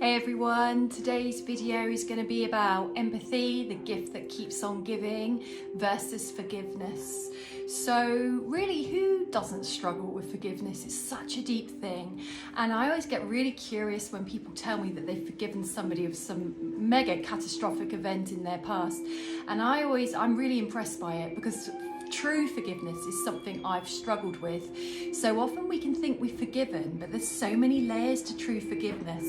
Hey everyone, today's video is going to be about empathy, the gift that keeps on giving, versus forgiveness. So really, who doesn't struggle with forgiveness? It's such a deep thing, and I always get really curious when people tell me that they've forgiven somebody of some mega catastrophic event in their past, and I'm really impressed by it, because true forgiveness is something I've struggled with. So often we can think we've forgiven, but there's so many layers to true forgiveness.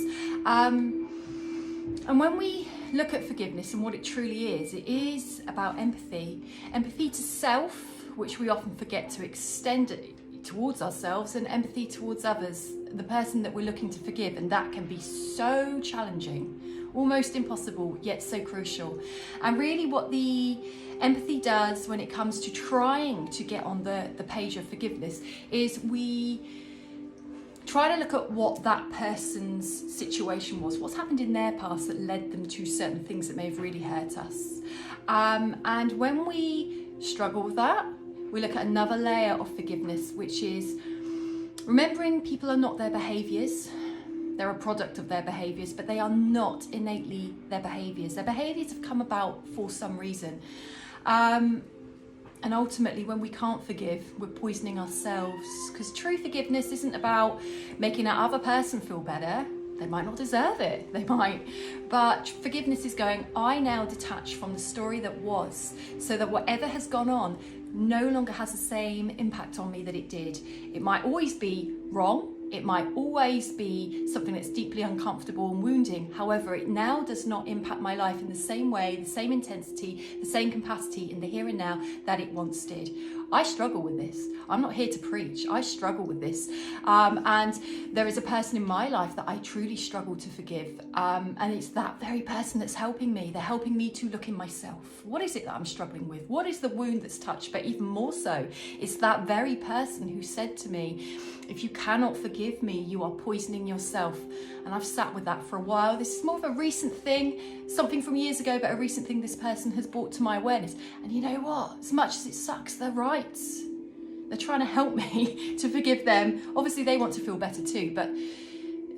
And when we look at forgiveness and what it truly is, it is about empathy. Empathy to self, which we often forget to extend it towards ourselves, and empathy towards others, the person that we're looking to forgive. And that can be so challenging, almost impossible, yet so crucial. And really what the empathy does when it comes to trying to get on the page of forgiveness is we try to look at what that person's situation was, what's happened in their past that led them to certain things that may have really hurt us. And when we struggle with that, we look at another layer of forgiveness, which is remembering people are not their behaviours. They're a product of their behaviours, but they are not innately their behaviours. Their behaviours have come about for some reason. And ultimately, when we can't forgive, we're poisoning ourselves, because true forgiveness isn't about making that other person feel better. They might not deserve it, they might. But forgiveness is going, I now detach from the story that was, so that whatever has gone on no longer has the same impact on me that it did. It might always be wrong. It might always be something that's deeply uncomfortable and wounding. However, it now does not impact my life in the same way, the same intensity, the same capacity in the here and now that it once did. I struggle with this. I'm not here to preach. I struggle with this. And there is a person in my life that I truly struggle to forgive. And it's that very person that's helping me. They're helping me to look in myself. What is it that I'm struggling with? What is the wound that's touched? But even more so, it's that very person who said to me, if you cannot forgive me, you are poisoning yourself. And I've sat with that for a while. This is more of a recent thing, something from years ago, but a recent thing this person has brought to my awareness. And you know what? As much as it sucks, they're right. They're trying to help me to forgive them. Obviously, they want to feel better too, but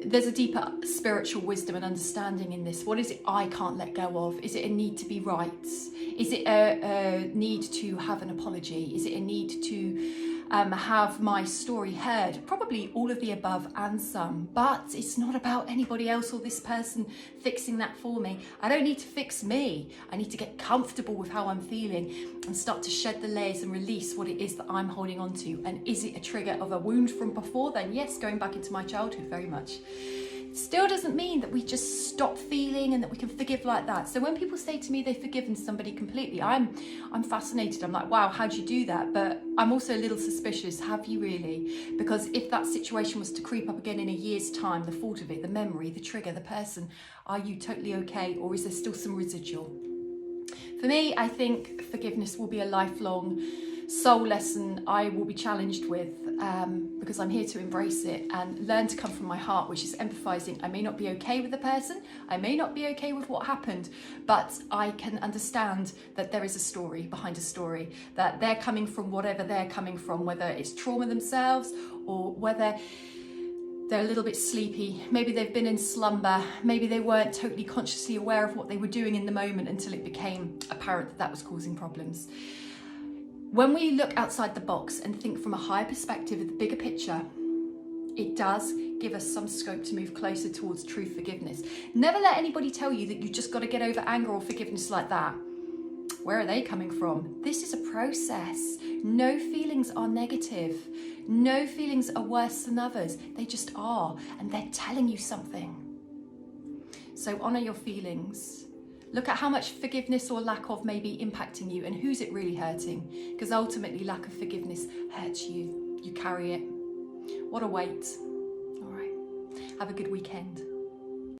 there's a deeper spiritual wisdom and understanding in this. What is it I can't let go of? Is it a need to be right? Is it a need to have an apology? Is it a need to have my story heard? Probably all of the above and some, but it's not about anybody else or this person fixing that for me. I don't need to fix me. I need to get comfortable with how I'm feeling and start to shed the layers and release what it is that I'm holding on to. And is it a trigger of a wound from before? Then yes, going back into my childhood, very much. Still doesn't mean that we just stop feeling and that we can forgive like that. So when people say to me they've forgiven somebody completely, I'm fascinated. I'm like, wow, how'd you do that? But I'm also a little suspicious. Have you really? Because if that situation was to creep up again in a year's time, the thought of it, the memory, the trigger, the person, are you totally okay? Or is there still some residual? For me, I think forgiveness will be a lifelong soul lesson I will be challenged with, because I'm here to embrace it and learn to come from my heart, which is empathizing. I may not be okay with the person, I may not be okay with what happened, but I can understand that there is a story behind a story, that they're coming from whatever they're coming from, whether it's trauma themselves or whether they're a little bit sleepy, maybe they've been in slumber, maybe they weren't totally consciously aware of what they were doing in the moment until it became apparent that that was causing problems. When we look outside the box and think from a higher perspective of the bigger picture, it does give us some scope to move closer towards true forgiveness. Never let anybody tell you that you just got to get over anger or forgiveness like that. Where are they coming from? This is a process. No feelings are negative. No feelings are worse than others. They just are, and they're telling you something. So honor your feelings. Look at how much forgiveness or lack of may be impacting you, and who's it really hurting? Because ultimately, lack of forgiveness hurts you. You carry it. What a weight. All right. Have a good weekend.